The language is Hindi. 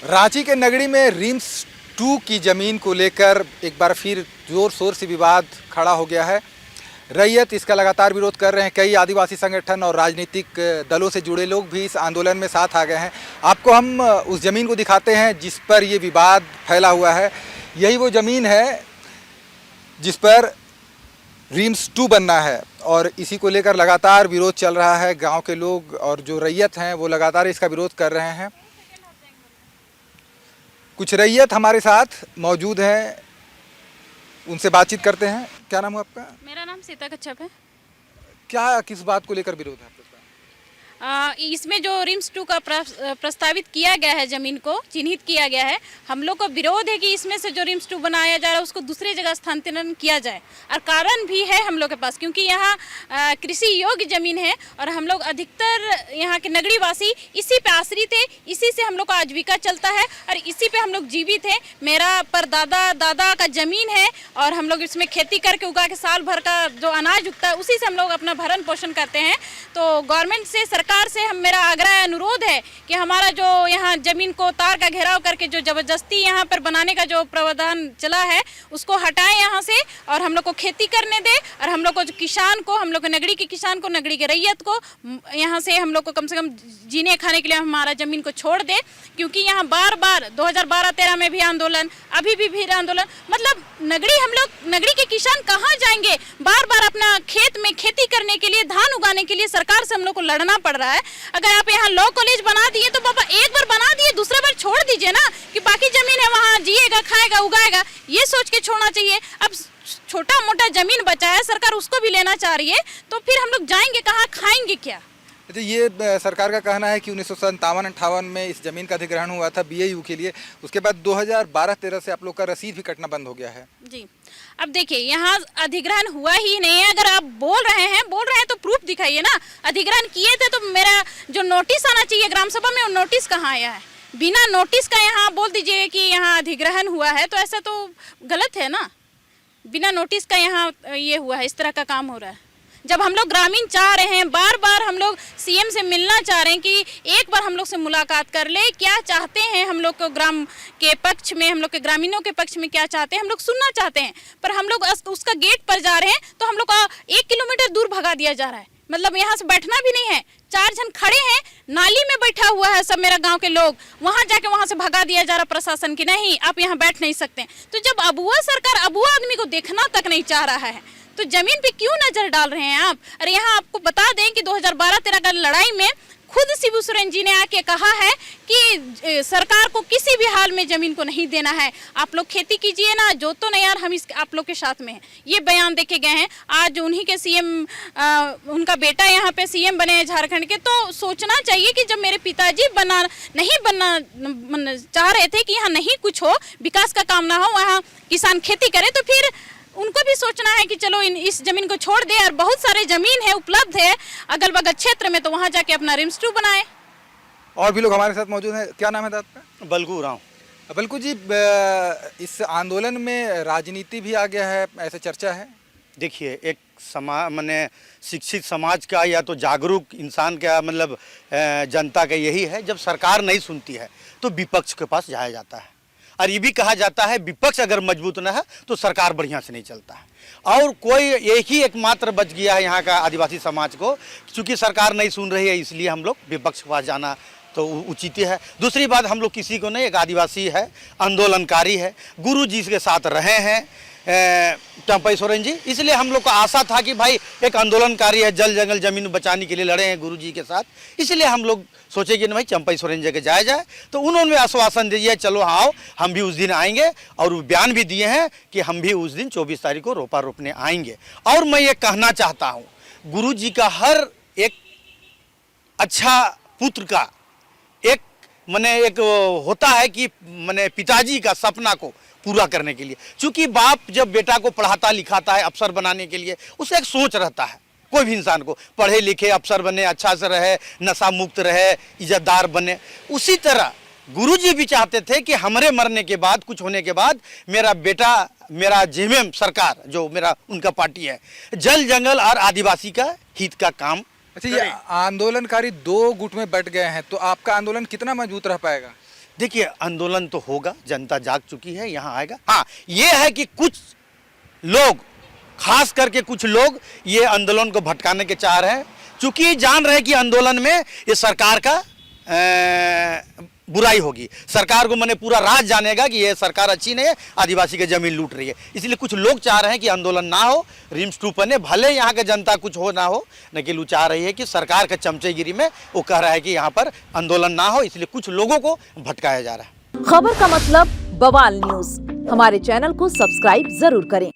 रांची के नगड़ी में रिम्स 2 की ज़मीन को लेकर एक बार फिर जोर शोर से विवाद खड़ा हो गया है। रैयत इसका लगातार विरोध कर रहे हैं। कई आदिवासी संगठन और राजनीतिक दलों से जुड़े लोग भी इस आंदोलन में साथ आ गए हैं। आपको हम उस ज़मीन को दिखाते हैं जिस पर ये विवाद फैला हुआ है। यही वो ज़मीन है जिस पर रिम्स 2 बनना है और इसी को लेकर लगातार विरोध चल रहा है। गांव के लोग और जो रैयत हैं वो लगातार इसका विरोध कर रहे हैं। कुछ रैयत हमारे साथ मौजूद हैं, उनसे बातचीत करते हैं। क्या नाम है आपका? मेरा नाम सीता कच्छप है। क्या किस बात को लेकर विरोध है आपके? इसमें जो रिम्स 2 का प्रस्तावित किया गया है, ज़मीन को चिन्हित किया गया है, हम लोग को विरोध है कि इसमें से जो रिम्स 2 बनाया जा रहा है उसको दूसरी जगह स्थानांतरण किया जाए। और कारण भी है हम लोग के पास, क्योंकि यहाँ कृषि योग्य ज़मीन है और हम लोग अधिकतर यहाँ के नगरीवासी इसी पे आश्रित है। इसी से हम लोग का आजीविका चलता है और इसी पे हम लोग जीवित है। मेरा दादा का ज़मीन है और हम लोग इसमें खेती करके उगा के साल भर का जो अनाज उगता है उसी से हम लोग अपना भरण पोषण करते हैं। तो गवर्नमेंट से, सरकार से हम मेरा आग्रह अनुरोध है कि हमारा जो यहाँ जमीन को तार का घेराव करके जो जबरदस्ती यहाँ पर बनाने का जो प्रावधान चला है उसको हटाएं यहाँ से और हम लोग को खेती करने दे। और हम लोग को जो किसान को, हम लोग के नगरी के किसान को, नगरी के रैयत को यहाँ से हम लोग को कम से कम जीने खाने के लिए हमारा ज़मीन को छोड़ दे। क्योंकि यहाँ बार बार 2012-13 में भी आंदोलन, अभी भी आंदोलन, मतलब हम लोग नगरी के किसान कहाँ जाएंगे? बार बार अपना खेत में खेती करने के लिए, धान उगाने के लिए सरकार से हम लोग को लड़ना पड़ रहा है। अगर आप यहाँ लॉ कॉलेज बना दिए तो पापा एक बार बना दिए, दूसरा बार छोड़ दीजिए ना, कि बाकी जमीन है वहाँ जिएगा, खाएगा, उगाएगा, ये सोच के छोड़ना चाहिए। अब छोटा मोटा जमीन बचा है, सरकार उसको भी लेना चाह रही है, तो फिर हम लोग जाएंगे कहाँ, खाएंगे क्या? अच्छा, ये सरकार का कहना है कि 1957-58 में इस ज़मीन का अधिग्रहण हुआ था बीएयू के लिए। उसके बाद 2012-13 से आप लोग का रसीद भी कटना बंद हो गया है। जी, अब देखिए यहाँ अधिग्रहण हुआ ही नहीं है। अगर आप बोल रहे हैं तो प्रूफ दिखाइए ना। अधिग्रहण किए थे तो मेरा जो नोटिस आना चाहिए ग्राम सभा में, वो नोटिस कहाँ आया है? बिना नोटिस का यहाँ बोल दीजिए कि यहाँ अधिग्रहण हुआ है, तो ऐसा तो गलत है ना। बिना नोटिस का यहाँ ये हुआ है, इस तरह का काम हो रहा है। जब हम लोग ग्रामीण चाह रहे हैं, बार बार हम लोग सीएम से मिलना चाह रहे हैं कि एक बार हम लोग से मुलाकात कर ले, क्या चाहते हैं हम लोग को ग्राम के पक्ष में, हम लोग के ग्रामीणों के पक्ष में क्या चाहते हैं, हम लोग सुनना चाहते हैं। पर हम लोग उसका गेट पर जा रहे हैं तो हम लोग को 1 किलोमीटर दूर भगा दिया जा रहा है। मतलब यहाँ से बैठना भी नहीं है। 4 जन खड़े हैं, नाली में बैठा हुआ है सब मेरा गांव के लोग, वहां जाके वहां से भगा दिया जा रहा प्रशासन की, नहीं आप यहाँ बैठ नहीं सकते। तो जब अबुआ सरकार अबुआ आदमी को देखना तक नहीं चाह रहा है तो जमीन पे क्यों नजर डाल रहे हैं आप? अरे यहाँ आपको बता दें कि 2012-13 का लड़ाई में खुद शिबू सोरेन जी ने आके कहा है कि सरकार को किसी भी हाल में जमीन को नहीं देना है। आप लोग खेती कीजिए ना, जो तो नहीं यार, हम आप लोग के साथ में हैं। ये बयान देके गए हैं। आज उन्हीं के सीएम, उनका बेटा यहाँ पे सीएम बने हैं झारखंड के। तो सोचना चाहिए कि जब मेरे पिताजी नहीं बनना चाह रहे थे कि यहाँ नहीं कुछ हो, विकास का काम ना हो, वहाँ किसान खेती करे, तो फिर उनको भी सोचना है कि चलो इस जमीन को छोड़ दे। और बहुत सारे जमीन है, उपलब्ध है अगल बगल क्षेत्र में, तो वहां जाके अपना रिम्स 2 बनाए। और भी लोग हमारे साथ मौजूद हैं। क्या नाम है आपका? बलगू राव। बलकू जी, इस आंदोलन में राजनीति भी आ गया है, ऐसे चर्चा है। देखिए, एक समाज माने शिक्षित समाज का या तो जागरूक इंसान का मतलब जनता का यही है, जब सरकार नहीं सुनती है तो विपक्ष के पास जाया जाता है। और ये भी कहा जाता है विपक्ष अगर मजबूत न है तो सरकार बढ़िया से नहीं चलता है। और कोई एक ही एकमात्र बच गया है यहाँ का आदिवासी समाज को, क्योंकि सरकार नहीं सुन रही है, इसलिए हम लोग विपक्ष के पास जाना तो उचित है। दूसरी बात, हम लोग किसी को नहीं, एक आदिवासी है, आंदोलनकारी है, गुरु जी के साथ रहे हैं चंपई सोरेन जी, इसलिए हम लोग को आशा था कि भाई एक आंदोलनकारी है, जल जंगल जमीन बचाने के लिए लड़े हैं गुरु जी के साथ, इसलिए हम लोग सोचे कि भाई चंपई सोरेन जी के जाया जाए। तो उन्होंने आश्वासन दिया, चलो आओ, हम भी उस दिन आएंगे, और बयान भी दिए हैं कि हम भी उस दिन 24 तारीख को रोपा रोपने आएंगे। और मैं ये कहना चाहता हूँ, गुरु जी का हर एक अच्छा पुत्र का एक एक होता है कि पिताजी का सपना को पूरा करने के लिए, चूंकि बाप जब बेटा को पढ़ाता लिखाता है अफसर बनाने के लिए, उसे एक सोच रहता है, कोई भी इंसान को पढ़े लिखे अफसर बने, अच्छा से रहे, नशा मुक्त रहे, इज्जतदार बने। उसी तरह गुरुजी भी चाहते थे कि हमारे मरने के बाद, कुछ होने के बाद, मेरा बेटा, मेरा जेएमएम सरकार जो मेरा उनका पार्टी है, जल जंगल और आदिवासी का हित का काम। अच्छा, ये आंदोलनकारी 2 गुट में बट गए हैं, तो आपका आंदोलन कितना मजबूत रह पाएगा? देखिए आंदोलन तो होगा, जनता जाग चुकी है, यहाँ आएगा। हाँ ये है कि कुछ लोग, खास करके कुछ लोग ये आंदोलन को भटकाने के चाह रहे हैं, चूंकि जान रहे हैं कि आंदोलन में ये सरकार का बुराई होगी। सरकार को मैंने पूरा राज जानेगा कि ये सरकार अच्छी नहीं है, आदिवासी की जमीन लूट रही है। इसलिए कुछ लोग चाह रहे हैं कि आंदोलन ना हो, रिम्स 2 बने, भले यहाँ के जनता कुछ हो ना हो, लेकिन वो चाह रही है कि सरकार के चमचेगिरी में वो कह रहा है कि यहाँ पर आंदोलन ना हो, इसलिए कुछ लोगों को भटकाया जा रहा है। खबर का मतलब बवाल न्यूज, हमारे चैनल को सब्सक्राइब जरूर करें।